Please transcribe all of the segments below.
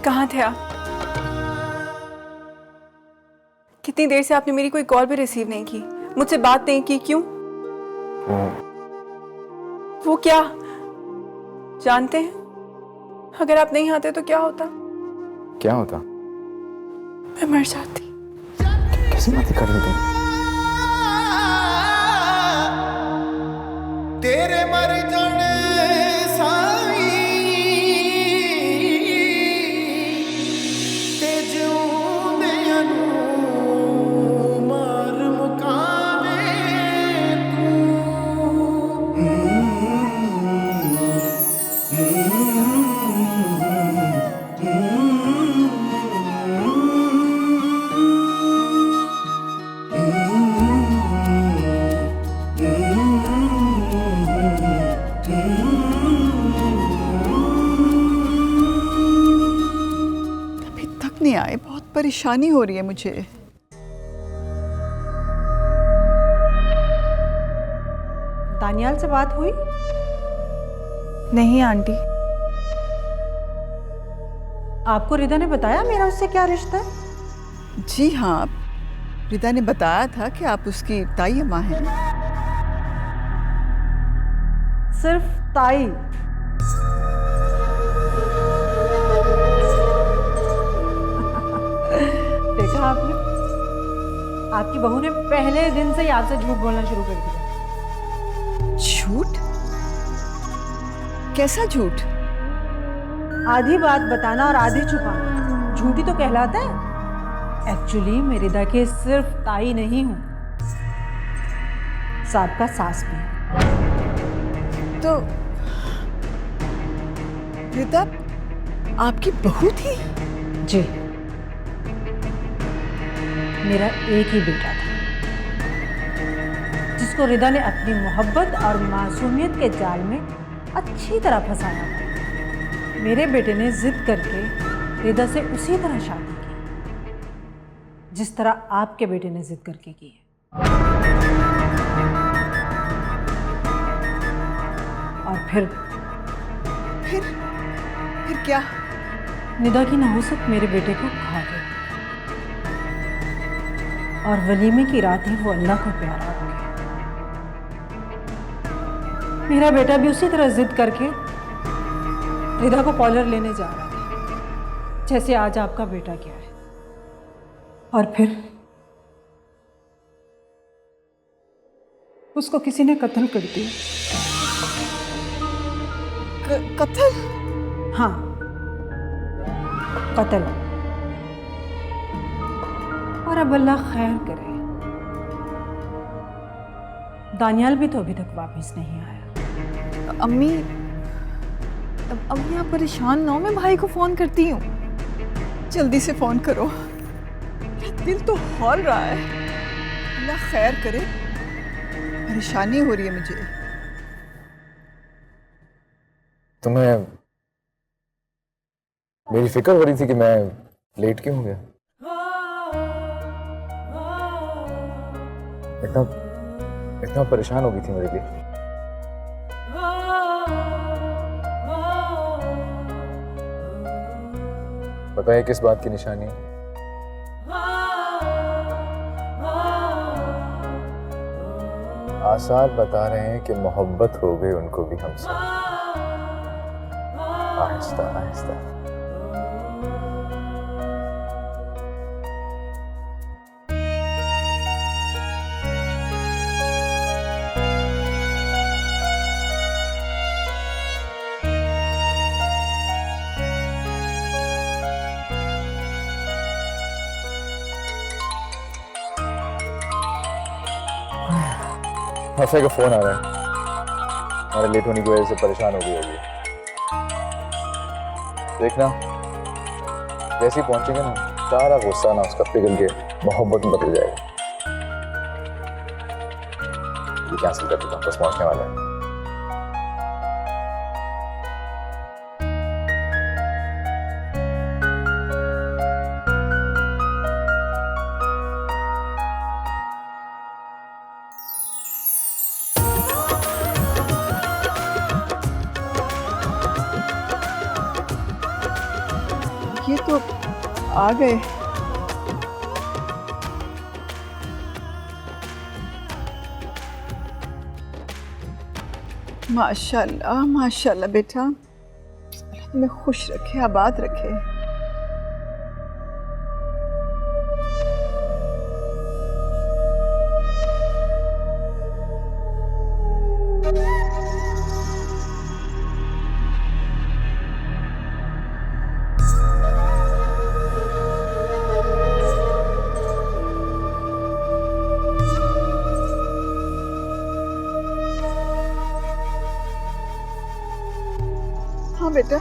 कहाँ थे आप? कितनी देर से आपने मेरी कोई कॉल भी रिसीव नहीं की, मुझसे बात नहीं की, क्यों? वो क्या जानते हैं? अगर आप नहीं आते तो क्या होता? क्या होता? मैं मर जाती। कैसी बातें कर रही तुम? तेरे मर जाने साई ते जिउंदियां नूं मार मुकावे अभी तक नहीं आए, बहुत परेशानी हो रही है मुझे। दानियाल से बात हुई? नहीं आंटी। आपको रिदा ने बताया मेरा उससे क्या रिश्ता है? जी हाँ, रिदा ने बताया था कि आप उसकी ताई अम्मा हैं। सिर्फ ताई? देखा आपने, आपकी बहू ने पहले दिन से ही आपसे झूठ बोलना शुरू कर दिया। झूठ? कैसा झूठ? आधी बात बताना और आधी छुपाना झूठी तो कहलाता है। एक्चुअली मैं रिदा के सिर्फ ताई नहीं हूं, साहब का सास भी। तो रिदा आपकी बहू थी? जी, मेरा एक ही बेटा था जिसको रिदा ने अपनी मोहब्बत और मासूमियत के जाल में अच्छी तरह फंसाया था। मेरे बेटे ने जिद करके रिदा से उसी तरह शादी की जिस तरह आपके बेटे ने जिद करके की है। और फिर क्या? निदा की नहुसत मेरे बेटे को खा गई और वलीमे की रात ही वो अल्लाह को प्यारा हो गया। मेरा बेटा भी उसी तरह जिद करके रिदा को कॉलर लेने जा रहा था जैसे आज आपका बेटा किया है। और फिर उसको किसी ने कत्ल कर दिया। कत्ल? हाँ, कत्ल। और अब अल्लाह खैर करे, दानियाल भी तो अभी तक वापस नहीं आया। अम्मी, आप परेशान ना हो, मैं भाई को फोन करती हूँ। जल्दी से फोन करो, मेरा दिल तो हौल रहा है। अल्लाह खैर करे, परेशानी हो रही है मुझे। तुम्हें मेरी फिक्र हो रही थी कि मैं लेट क्यों हो गया। इतना इतना परेशान हो गई थी मेरे लिए। पता है किस बात की निशानी है? आसार बता रहे हैं कि मोहब्बत हो गई उनको भी हमसे। आहिस्ता आहिस्ता। हफ्ते का फोन आ रहा है, हमारे लेट होने की वजह से परेशान हो गई होगी। देखना जैसे ही पहुंचेंगे ना, सारा गुस्सा ना उसका पिघल के मोहब्बत में बदल जाएगा। ये कैंसिल कर देता हूँ, बस पहुंचने वाला है। ये तो आ गए। माशाल्लाह माशाल्लाह बेटा, अल्लाह तुम्हें खुश रखे, आबाद रखे। हाँ बेटा।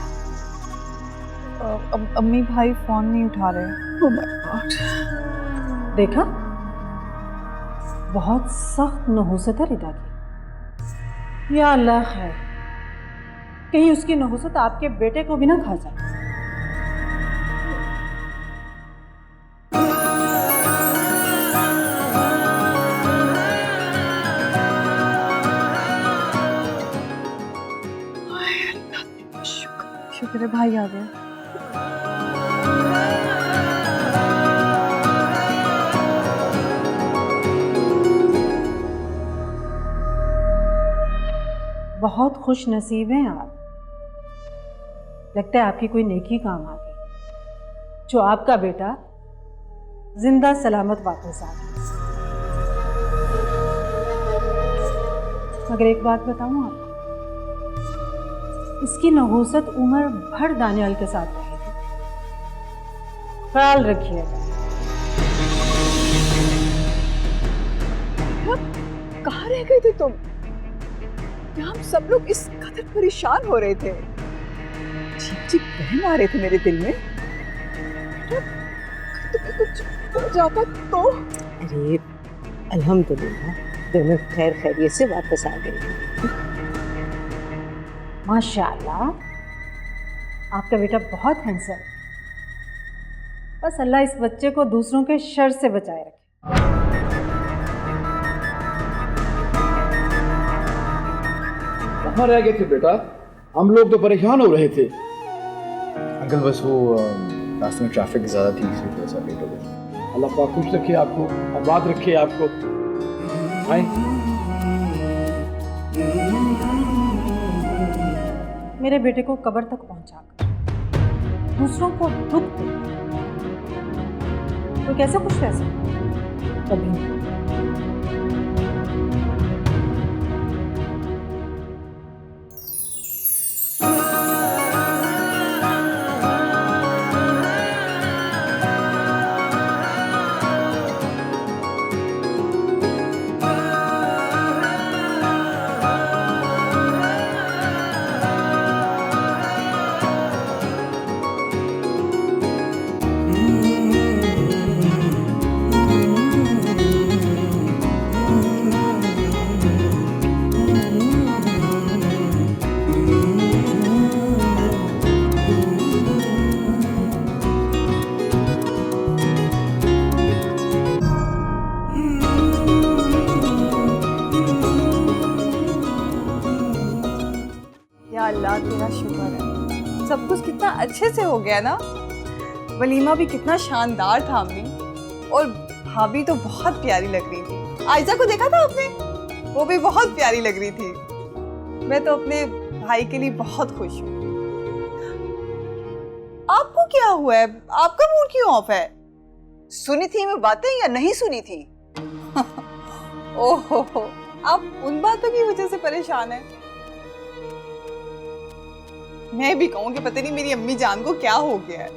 अम्मी भाई फोन नहीं उठा रहे। Oh my God. देखा, बहुत सख्त नहुसत है रिदा की। या अल्लाह खैर, कहीं उसकी नहुसत आपके बेटे को भी ना खा जाए। शुक्र है भाई आ गए। बहुत खुश नसीब हैं आप। लगता है आपकी कोई नेकी काम आ गई, जो आपका बेटा जिंदा सलामत वापस आ गया। मगर एक बात बताऊं आपको, इसकी नहुसत उम्र भर दानियाल के साथ रहेगी, ख्याल रखिएगा। कहाँ रह गए थे तुम? हम सब लोग इस कदर परेशान हो रहे थे, चीख चीख बहन आ रहे थे मेरे दिल में। तुम्हें कुछ हो जाता तो? अरे अल्हम्दुलिल्लाह, दोनों खैर खैरियत से वापस आ गए। माशाल्लाह, आपका बेटा बहुत हैंडसम है। बस अल्लाह इस बच्चे को दूसरों के शर से बचाए रखे। कहाँ रह गए थे बेटा? हम लोग तो परेशान हो रहे थे। अंकल बस वो रास्ते में ट्रैफिक ज़्यादा थी, इसलिए थोड़ा सा लेट हो गया। अल्लाह पाक खुश रखे आपको, आबाद रखे आपको। आए मेरे बेटे को कब्र तक पहुंचाकर दूसरों को दुख दे तो कैसे खुश रह सकते? कभी नहीं। या अल्लाह तेरा शुक्र है, सब कुछ कितना अच्छे से हो गया ना। वलीमा भी कितना शानदार था अम्मी, और भाभी तो बहुत प्यारी लग रही थी। आयजा को देखा था आपने? वो भी बहुत प्यारी लग रही थी। मैं तो अपने भाई के लिए बहुत खुश हूँ। आपको क्या हुआ है? आपका मूड क्यों ऑफ है? सुनी थी मैं बातें या नहीं सुनी थी? ओहो, आप उन बातों की वजह से परेशान हैं? मैं भी कहूँ कि पता नहीं मेरी अम्मी जान को क्या हो गया है।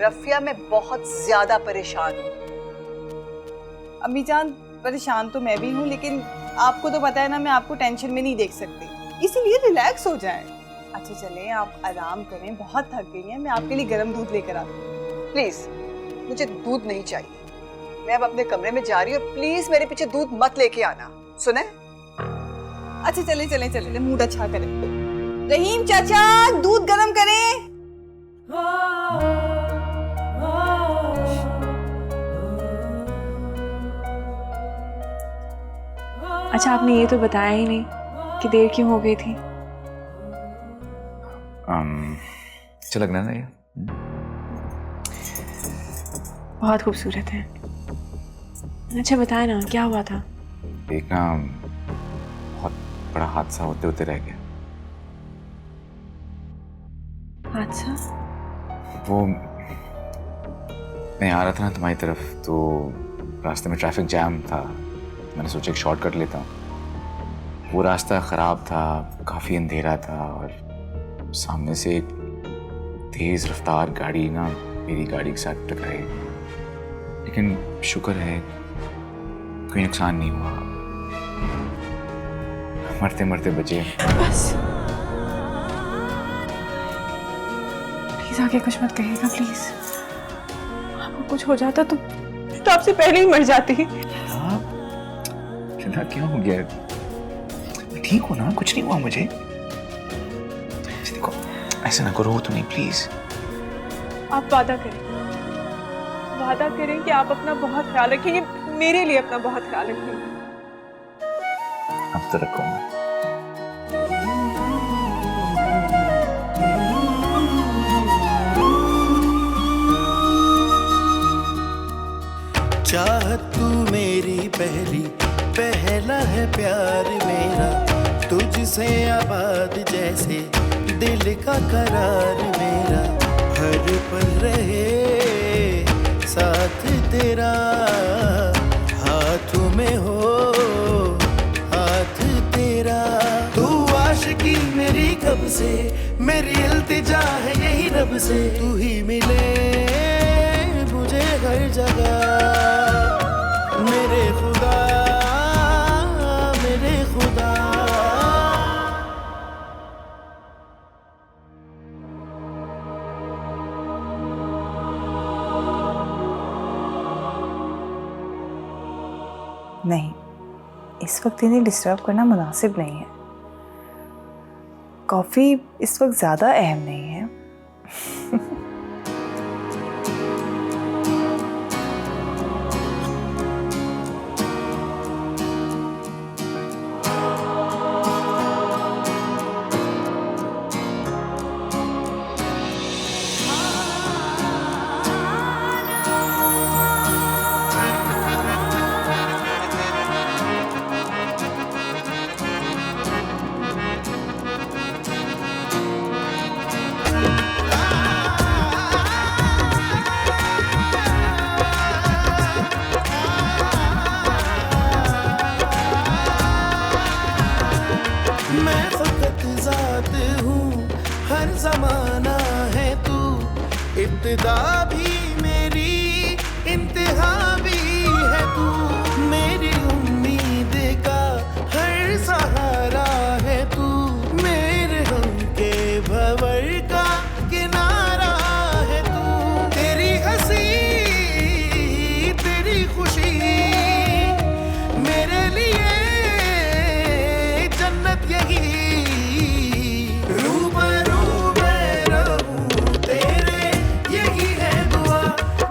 रफिया, मैं बहुत ज्यादा परेशान हूँ। अम्मी जान, परेशान तो मैं भी हूँ, लेकिन आपको तो पता है ना, मैं आपको टेंशन में नहीं देख सकती, इसीलिए रिलैक्स हो जाएं। अच्छा चलें, आप आराम करें, बहुत थक गई हैं। मैं आपके लिए गर्म दूध लेकर आती हूँ। प्लीज, मुझे दूध नहीं चाहिए। मैं अब अपने कमरे में जा रही हूँ, प्लीज मेरे पीछे दूध मत लेके आना, सुने? अच्छा चले चले चले, मूड अच्छा करें। रहीम चाचा, दूध गरम करें। अच्छा, आपने ये तो बताया ही नहीं कि देर क्यों हो गई थी। अच्छा लग रहा है ना ये? बहुत खूबसूरत हैं। अच्छा बताए ना, क्या हुआ था? एक ना बहुत बड़ा हादसा होते होते रह गया। हादसा? वो मैं आ रहा था ना तुम्हारी तरफ, तो रास्ते में ट्रैफिक जैम था। मैंने सोचा एक शॉर्टकट लेता हूँ। वो रास्ता ख़राब था, काफ़ी अंधेरा था और सामने से एक तेज़ रफ्तार गाड़ी ना मेरी गाड़ी के साथ टकराई। लेकिन शुक्र है कोई नुकसान नहीं हुआ, मरते मरते बचे। बस प्लीज आगे कुछ मत कहिएगा, प्लीज। आपको कुछ हो जाता तो आपसे पहले ही मर जाती। श्रद्धा क्या हो गया? मैं ठीक हूँ ना, कुछ नहीं हुआ मुझे। देखो ऐसा ना करो तो नहीं, प्लीज। आप वादा करें कि आप अपना बहुत ख्याल रखेंगे, मेरे लिए अपना बहुत ख्याल रखेंगे। अब तो रखूंगा। चाहत तू मेरी पहली, पहला है प्यार मेरा, तुझसे आबाद जैसे दिल का करार मेरा, हर पल रहे साथ तेरा, हाथों में हो हाथ तेरा। तू आशिकी मेरी कब से, मेरी इल्तिजा है यही रब से, तू ही मिले मुझे हर जगह, मेरे खुदा मेरे खुदा। नहीं, इस वक्त इन्हें डिस्टर्ब करना मुनासिब नहीं है। कॉफ़ी इस वक्त ज़्यादा अहम नहीं है। मैं फकत ज़ात हूँ, हर ज़माना है तू, इब्तिदा भी मेरी इंतहा भी है तू, मेरी उम्मीद का हर सहारा है तू, मेरे गम के भंवर का किनारा है तू, तेरी हंसी तेरी खुशी मेरे लिए जन्नत यही, रूबरू मैं रहूं तेरे यही है दुआ,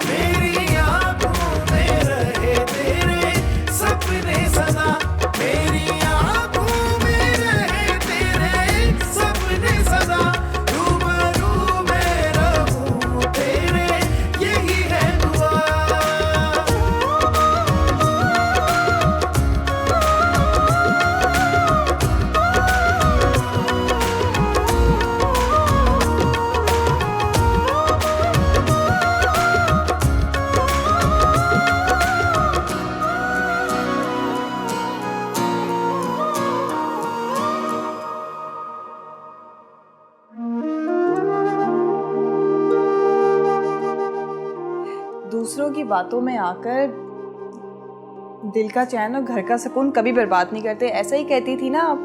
मेरी आंखों में रहे तेरे सपने सदा, मेरी आंखों में रहे तेरे सपने सदा, रूबरू मैं रहूं तेरे यही है दुआ। दूसरों की बातों में आकर दिल का चैन और घर का सुकून कभी बर्बाद नहीं करते, ऐसा ही कहती थी ना आप।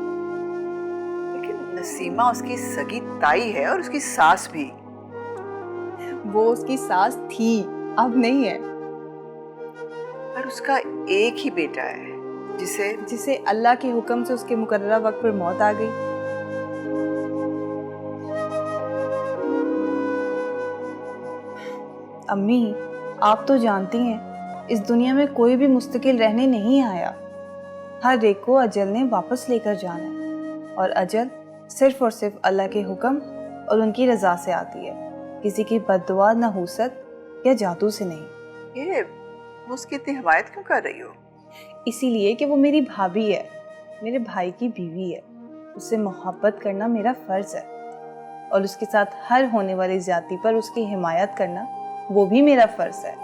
लेकिन नसीमा उसकी सगी ताई है और उसकी सास भी। वो उसकी सास थी, अब नहीं है। पर उसका एक ही बेटा है जिसे अल्लाह के हुक्म से उसके मुकर्ररा वक्त पर मौत आ गई। अम्मी, आप तो जानती हैं, इस दुनिया में कोई भी मुस्तकिल रहने नहीं आया। हर एक को अजल ने वापस लेकर जाना है, और अजल सिर्फ और सिर्फ अल्लाह के हुक्म और उनकी रज़ा से आती है, किसी की बद्दुआ, नहूसत या जादू से नहीं। ये वो उसकी इतनी हिमायत क्यों कर रही हो? इसीलिए कि वो मेरी भाभी है, मेरे भाई की बीवी है। उससे मोहब्बत करना मेरा फर्ज है और उसके साथ हर होने वाली ज्यादती पर उसकी हिमायत करना वो भी मेरा फर्ज है।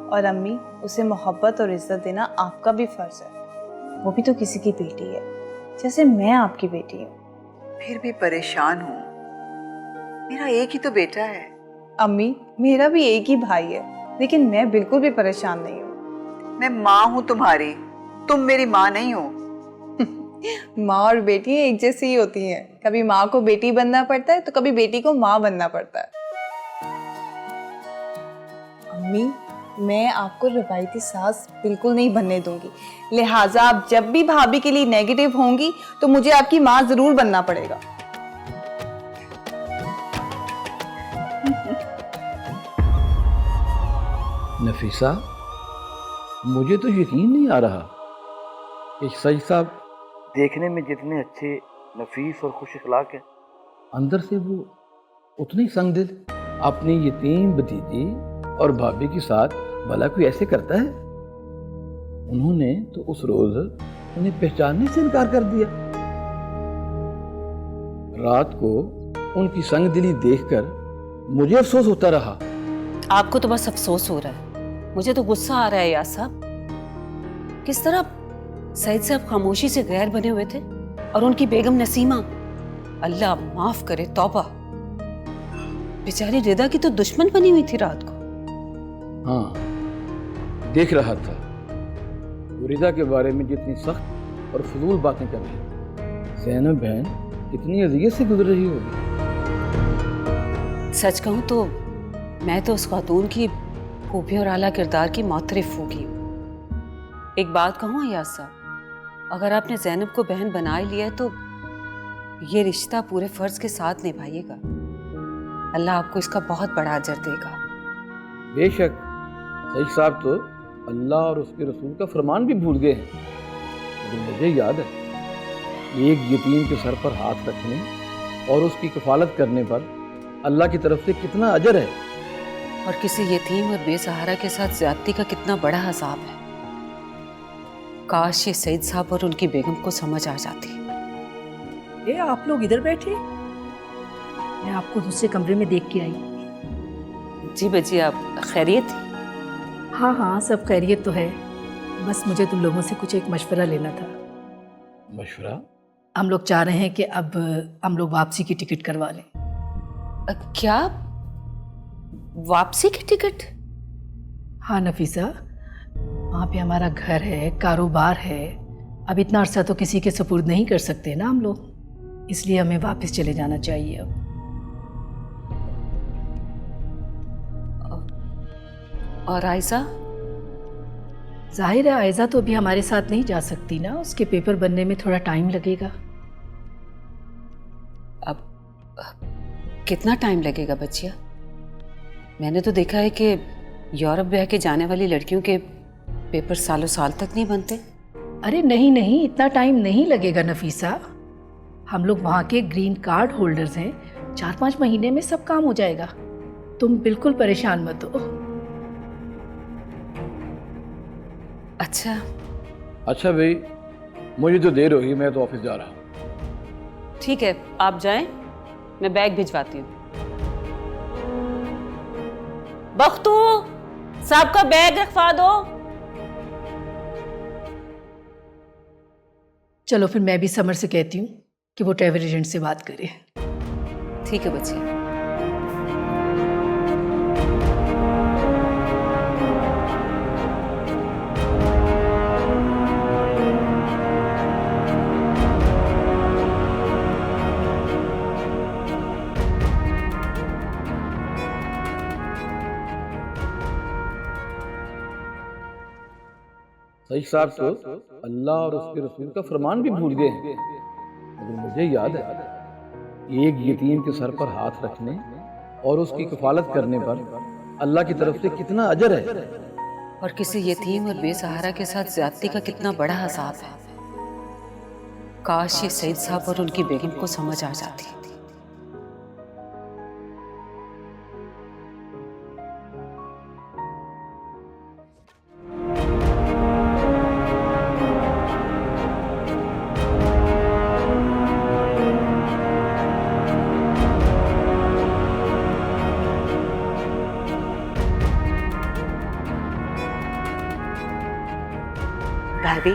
और अम्मी, उसे मोहब्बत और इज्जत देना आपका भी फर्ज है। वो भी तो किसी की बेटी है, जैसे मैं आपकी बेटी हूँ। फिर भी परेशान हूँ, मेरा एक ही तो बेटा है। अम्मी, मेरा भी एक ही भाई है, लेकिन मैं बिल्कुल भी परेशान नहीं हूँ। मैं माँ हूँ तुम्हारी, तुम मेरी माँ नहीं हो। माँ और बेटी एक जैसी ही होती हैं। कभी माँ को बेटी बनना पड़ता है तो कभी बेटी को माँ बनना पड़ता है। अम्मी, मैं आपको रवायती सास बिल्कुल नहीं बनने दूंगी, लिहाजा आप जब भी भाभी के लिए नेगेटिव होंगी तो मुझे आपकी माँ जरूर बनना पड़ेगा। नफीसा, मुझे तो यकीन नहीं आ रहा कि सईद साहब देखने में जितने अच्छे, नफीस और खुश अखलाक हैं, अंदर से वो उतने ही संगदिल अपनी यतीम भतीजी और भाभी के साथ भला कोई ऐसे करता है? उन्होंने तो उस रोज उन्हें पहचानने से इनकार कर दिया। रात को उनकी संगदिली देखकर मुझे अफसोस होता रहा। आपको तो बस अफसोस हो रहा है, मुझे तो गुस्सा आ रहा है यार साहब। किस तरह सईद साहब खामोशी से गैर बने हुए थे और उनकी बेगम नसीमा, अल्लाह माफ करे, तौबा, बेचारी रिदा की तो दुश्मन बनी हुई थी रात को। हाँ, देख रहा था वो रिदा के बारे में जितनी सख्त और फजूल बातें कर रही, ज़ैनब बहन कितनी अज़ियत से गुजर रही होगी। सच कहूं तो मैं तो उस खातून की खूबी और आला किरदार की मोतरिफ होगी। एक बात कहूँ अयाज साहब, अगर आपने ज़ैनब को बहन बना ही लिया है तो ये रिश्ता पूरे फर्ज के साथ निभाइएगा। अल्लाह आपको इसका बहुत बड़ा अजर देगा। बेशक सईद साहब तो अल्लाह और उसके रसूल का फरमान भी भूल गए हैं, लेकिन मुझे याद है एक यतीम के सर पर हाथ रखने और उसकी कफालत करने पर अल्लाह की तरफ से कितना अजर है, और किसी यतीम और बेसहारा के साथ ज्यादती का कितना बड़ा अज़ाब है। काश ये सईद साहब और उनकी बेगम को समझ आ जाती। ये आप लोग इधर बैठे, मैं आपको दूसरे कमरे में देख के आई। जी बच्ची, आप खैरियत थी? हाँ हाँ, सब खैरियत तो है, बस मुझे तुम लोगों से कुछ एक मशवरा लेना था। मशवरा? हम लोग चाह रहे हैं कि अब हम लोग वापसी की टिकट करवा लें। क्या वापसी की टिकट? हाँ नफीसा, वहाँ पे हमारा घर है, कारोबार है, अब इतना अरसा तो किसी के सुपुर्द नहीं कर सकते ना हम लोग, इसलिए हमें वापस चले जाना चाहिए अब। और आयजा? जाहिर है आयजा तो अभी हमारे साथ नहीं जा सकती ना, उसके पेपर बनने में थोड़ा टाइम लगेगा। अब कितना टाइम लगेगा बच्चिया? मैंने तो देखा है कि यूरोप ब्याह के जाने वाली लड़कियों के पेपर सालों साल तक नहीं बनते। अरे नहीं नहीं, इतना टाइम नहीं लगेगा नफीसा, हम लोग वहाँ के ग्रीन कार्ड होल्डर्स हैं, 4-5 महीने में सब काम हो जाएगा, तुम बिल्कुल परेशान मत हो। अच्छा भाई, मुझे तो देर होगी, मैं तो ऑफिस जा रहा हूँ। ठीक है, आप जाएं, मैं बैग भिजवाती हूँ। बख्तू साहब का बैग रखवा दो। चलो फिर मैं भी समर से कहती हूँ कि वो ट्रैवल एजेंट से बात करे। ठीक है बच्ची। सईद साहब तो अल्लाह और उसके रसूल का फरमान भी भूल गए हैं, लेकिन मुझे याद है एक यतीम के सर पर हाथ रखने और उसकी कफालत करने पर अल्लाह की तरफ से कितना अजर है, और किसी यतीम और बेसहारा के साथ ज्यादती का कितना बड़ा अज़ाब है। काश ये सईद साहब और उनकी बेगम को समझ आ जाती। भाभी,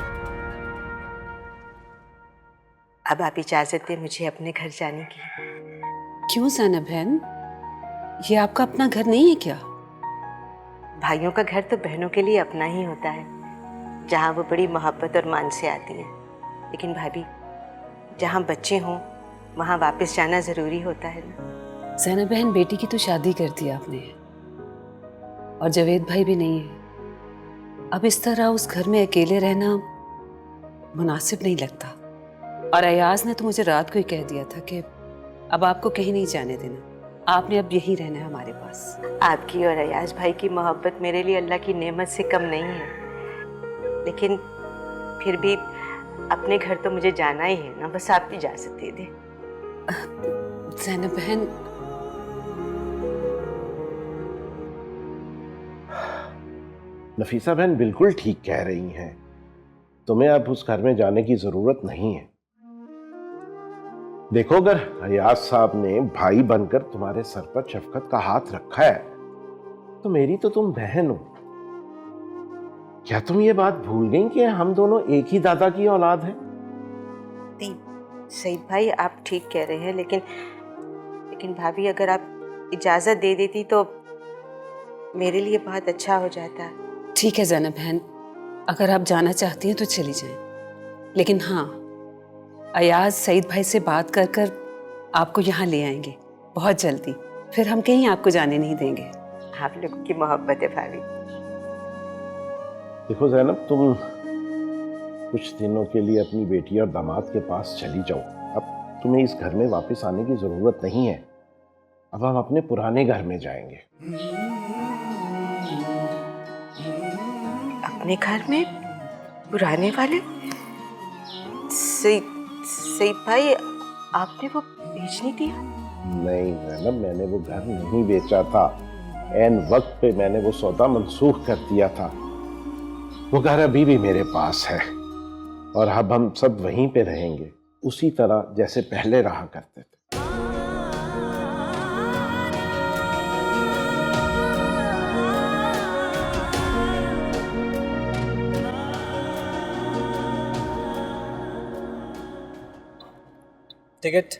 अब आप इजाजत दें मुझे अपने घर जाने की। क्यों ज़ैनब बहन, ये आपका अपना घर नहीं है क्या? भाइयों का घर तो बहनों के लिए अपना ही होता है, जहाँ वो बड़ी मोहब्बत और मान से आती है। लेकिन भाभी, जहाँ बच्चे हों वहाँ वापस जाना ज़रूरी होता है ना। ज़ैनब बहन, बेटी की तो शादी कर दी आपने और जावेद भाई भी नहीं है। अब इस तरह उस घर में अकेले रहना मुनासिब नहीं लगता। और अयाज ने तो मुझे रात को ही कह दिया था कि अब आपको कहीं नहीं जाने देना, आपने अब यहीं रहना है हमारे पास। आपकी और अयाज भाई की मोहब्बत मेरे लिए अल्लाह की नेमत से कम नहीं है, लेकिन फिर भी अपने घर तो मुझे जाना ही है ना। बस आप इजाजत दे दें। ज़ैनब बहन, नफीसा बहन बिल्कुल ठीक कह रही हैं। तुम्हें अब उस घर में जाने की जरूरत नहीं है। देखो, अगर अयाज साहब ने भाई बनकर तुम्हारे सर पर शफकत का हाथ रखा है तो मेरी तो तुम बहन हो। क्या तुम ये बात भूल गई कि हम दोनों एक ही दादा की औलाद हैं? नहीं सईद भाई, आप ठीक कह रहे हैं, लेकिन भाभी, अगर आप इजाजत दे देती तो मेरे लिए बहुत अच्छा हो जाता। ठीक है ज़ैनब बहन, अगर आप जाना चाहती हैं तो चली जाएं, लेकिन हाँ, अयाज सईद भाई से बात कर कर आपको यहाँ ले आएंगे बहुत जल्दी। फिर हम कहीं आपको जाने नहीं देंगे। आप लोगों की मोहब्बत है भाभी। देखो ज़ैनब, तुम कुछ दिनों के लिए अपनी बेटी और दामाद के पास चली जाओ। अब तुम्हें इस घर में वापस आने की जरूरत नहीं है। अब हम अपने पुराने घर में जाएंगे। अपने घर में? पुराने वाले? सईद भाई, आपने वो बेच नहीं दिया? नहीं ज़ैनब, मैंने वो घर नहीं बेचा था। ऐन वक्त पे मैंने वो सौदा मंसूख कर दिया था। वो घर अभी भी मेरे पास है और अब हम सब वहीं पे रहेंगे, उसी तरह जैसे पहले रहा करते थे। टिकट?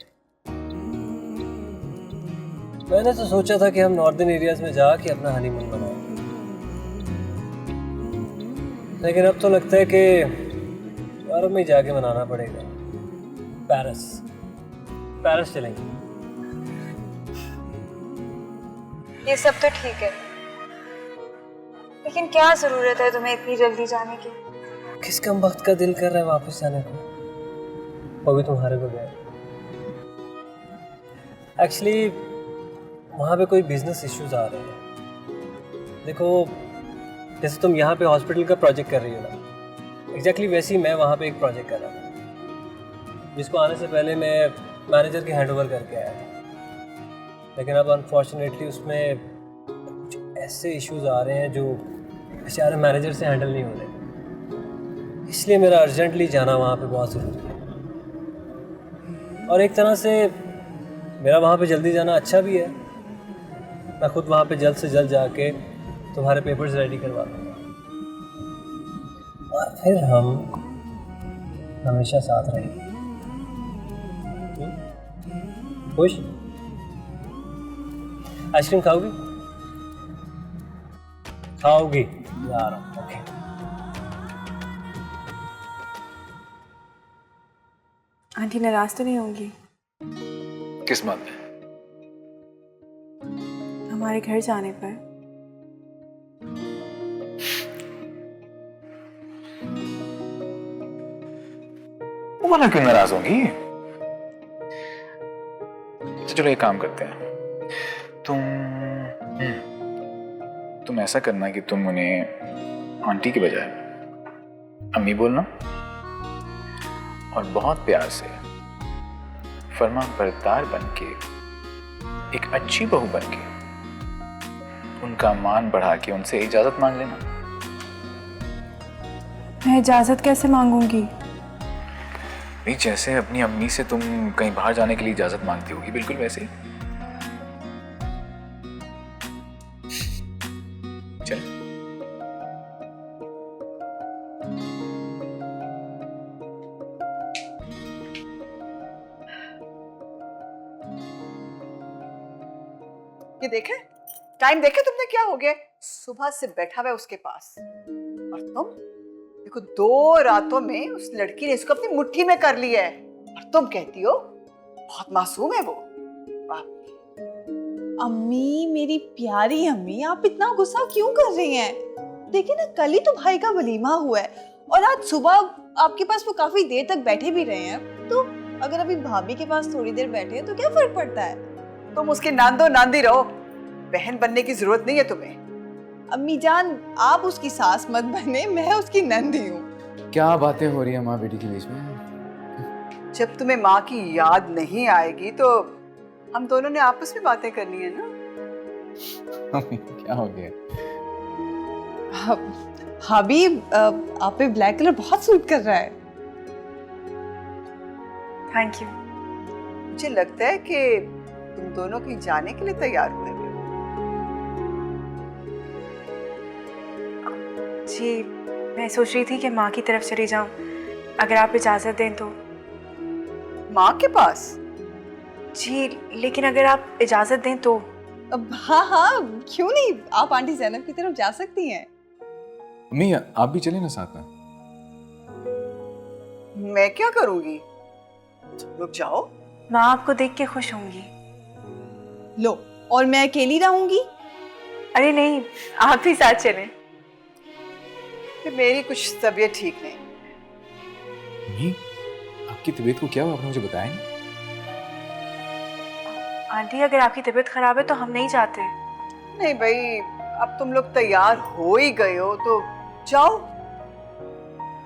मैंने तो सोचा था कि हम नॉर्दर्न एरियाज में जाके अपना हनीमून मनाएं, लेकिन अब तो लगता है कि यूरोप में जाके मनाना पड़ेगा। पेरिस चलेंगे। ये सब तो ठीक है, लेकिन क्या जरूरत है तुम्हें इतनी जल्दी जाने की? किस कम वक्त का दिल कर रहा है वापस जाने को? वो भी तुम्हारे बगैर। एक्चुअली वहाँ पे कोई बिजनेस इश्यूज आ रहे हैं। देखो, जैसे तुम यहाँ पे हॉस्पिटल का प्रोजेक्ट कर रही हो ना, एग्जैक्टली वैसे ही मैं वहाँ पे एक प्रोजेक्ट कर रहा था, जिसको आने से पहले मैं मैनेजर के हैंड ओवर करके आया था। लेकिन अब अनफॉर्चुनेटली उसमें कुछ ऐसे इश्यूज आ रहे हैं जो बेचारे मैनेजर से हैंडल नहीं हो रहे, इसलिए मेरा अर्जेंटली जाना वहाँ पे बहुत ज़रूरी है। और एक तरह से मेरा वहाँ पे जल्दी जाना अच्छा भी है। मैं खुद वहाँ पे जल्द से जल्द जाके तुम्हारे पेपर्स रेडी करवा दूँगा और फिर हम हमेशा साथ रहेंगे। खुश? आइसक्रीम खाओगी? खाओगी? यार ओके। आंटी नाराज तो नहीं होंगी किस बात में? हमारे घर जाने पर? वो मना क्यों नाराज होंगी? चलो एक काम करते हैं, तुम ऐसा करना कि तुम उन्हें आंटी के बजाय अम्मी बोलना और बहुत प्यार से फर्मा बरदार बनके, एक अच्छी बहू बनके उनका मान बढ़ा के उनसे इजाजत मांग लेना। मैं इजाजत कैसे मांगूंगी? नहीं, जैसे अपनी अम्मी से तुम कहीं बाहर जाने के लिए इजाजत मांगती होगी, बिल्कुल वैसे। चल ये देखे, टाइम देखे तुमने क्या हो गया? सुबह से बैठा हुआ है उसके पास, और तुम देखो 2 रातों में उस लड़की ने इसको अपनी मुट्ठी में कर लिया है, और तुम कहती हो बहुत मासूम है वो। अम्मी, मेरी प्यारी अम्मी, आप इतना गुस्सा क्यों कर रही हैं? देखिए ना, कल ही तो भाई का वलीमा हुआ है और आज सुबह आपके पास वो काफी देर तक बैठे भी रहे हैं, तो अगर अभी भाभी के पास थोड़ी देर बैठे हैं तो क्या फर्क पड़ता है? तुम उसकी नांदो नांदी रहो, बहन बनने की जरूरत नहीं है तुम्हें। अम्मी जान, आप उसकी सास मत बने, मैं उसकी नंदी हूँ। क्या बातें हो रही है माँ बेटी के बीच में? जब तुम्हें माँ की याद नहीं आएगी तो हम दोनों ने आपस में बातें करनी है ना। क्या हो गया? भाभी, आप पे ब्लैक कलर बहुत सूट कर रहा है। Thank you. मुझे लगता है कि तुम दोनों कहीं जाने के लिए तैयार हुए हो। जी, मैं सोच रही थी कि माँ की तरफ चली जाऊं, अगर आप इजाज़त दें तो। माँ के पास? जी, लेकिन अगर आप इजाज़त दें तो। हाँ हाँ, क्यों नहीं, आप आंटी ज़ैनब की तरफ जा सकती हैं। अम्मी, आप भी चले ना साथ में। मैं क्या करूंगी? रुक जाओ। माँ आपको देख के खुश होंगी। लो, और मैं अकेली रहूंगी? अरे नहीं, आप भी साथ चलें। कि मेरी कुछ तबीयत ठीक नहीं। अम्मी, आपकी तबीयत को क्या हुआ? आपने मुझे बताया नहीं। आंटी, अगर आपकी तबीयत खराब है तो हम नहीं जाते। नहीं भाई, अब तुम लोग तैयार हो ही गए हो तो जाओ।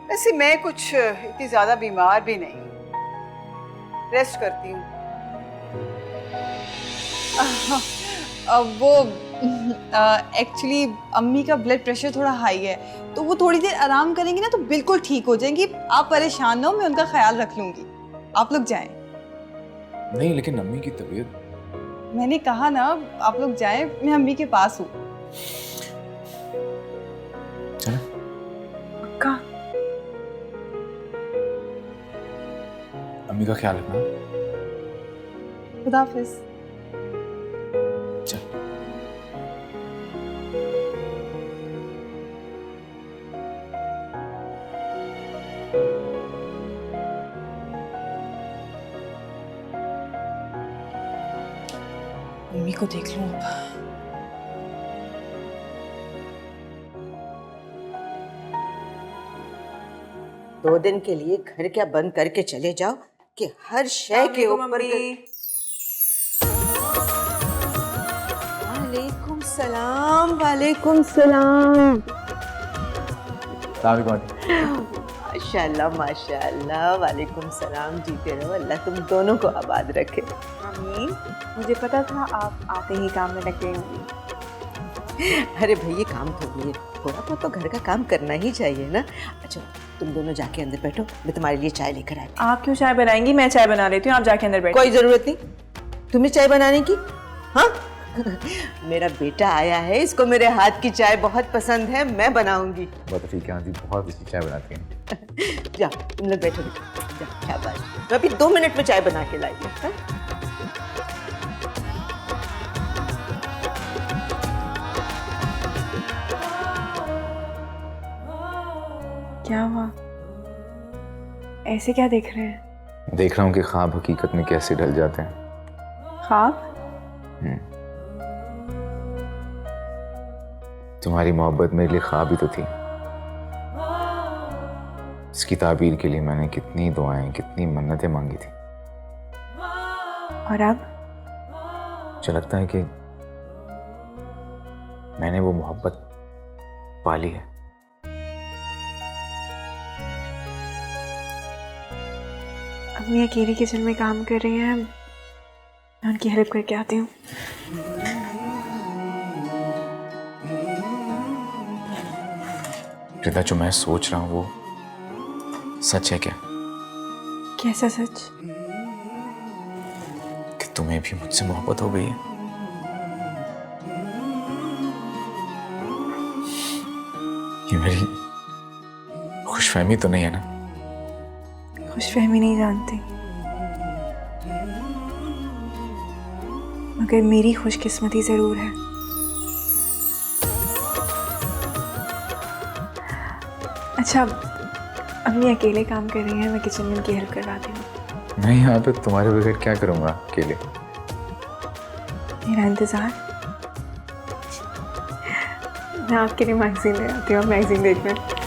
वैसे मैं कुछ इतनी ज्यादा बीमार भी नहीं, रेस्ट करती हूँ। वो एक्चुअली अम्मी का ब्लड प्रेशर थोड़ा हाई है, तो वो थोड़ी देर आराम करेंगी ना तो बिल्कुल ठीक हो जाएंगी। आप परेशान ना हो, मैं उनका ख्याल रख लूंगी। आप लोग जाएं। नहीं, लेकिन अम्मी की तबीयत। मैंने कहा ना, आप लोग जाएं, मैं अम्मी के पास हूँ। चलो। पक्का? अम्मी का ख्याल रखना। खुदा हाफिज। चल। मम्मी को देख लूं अब। दो दिन के लिए घर क्या बंद करके चले जाओ कि हर शय के ऊपर। वालेकुम सलाम। वालेकुम सलाम। माशाल्लाह माशाल्लाह। वालेकुम सलाम। जीते रहो, अल्लाह तुम दोनों को आबाद रखे। अम्मी, मुझे पता था आप आते ही काम में लग गई होंगी। अरे भाई, ये काम तो नहीं है, थोड़ा बहुत तो घर का काम करना ही चाहिए ना। अच्छा, तुम दोनों जाके अंदर बैठो, मैं तुम्हारे लिए चाय लेकर आती हूँ। आप क्यों चाय बनाएंगी? मैं चाय बना लेती हूँ, आप जाके अंदर बैठो। कोई जरूरत नहीं तुम्हें चाय बनाने की। हाँ मेरा बेटा आया है, इसको मेरे हाथ की चाय बहुत पसंद है, मैं बनाऊंगी। बहुत ठीक है आंटी, बहुत अच्छी चाय बनाती हैं। जा, तुम लोग बैठो जा, क्या बात। मैं अभी 2 मिनट में चाय बना के लाई हूँ। क्या हुआ? ऐसे क्या देख रहे हैं? देख रहा हूँ कि ख्वाब हकीकत में कैसे ढल जाते हैं। ख्वाब? तुम्हारी मोहब्बत मेरे लिए ख्वाब ही तो थी। इसकी ताबीर के लिए मैंने कितनी दुआएं, कितनी मन्नतें मांगी थी। और अब मुझे लगता है कि मैंने वो मोहब्बत पाली है। अम्मी अकेली किचन में काम कर रही हैं, मैं उनकी हेल्प करके आती हूँ। रिदा, जो मैं सोच रहा हूँ वो सच है क्या? कैसा सच? कि तुम्हें भी मुझसे मोहब्बत हो गई है। ये मेरी खुशफहमी तो नहीं है ना? खुशफहमी नहीं जानती, मगर मगर मेरी खुशकिस्मती ज़रूर है। अच्छा, अम्मी अकेले काम कर रही हैं, मैं किचन में उनकी हेल्प करवाती हूँ। मैं यहाँ पे तुम्हारे बगैर क्या करूँगा अकेले? मेरा इंतज़ार। मैं आपके लिए मैगज़ीन ले आती हूँ, मैगज़ीन देखना।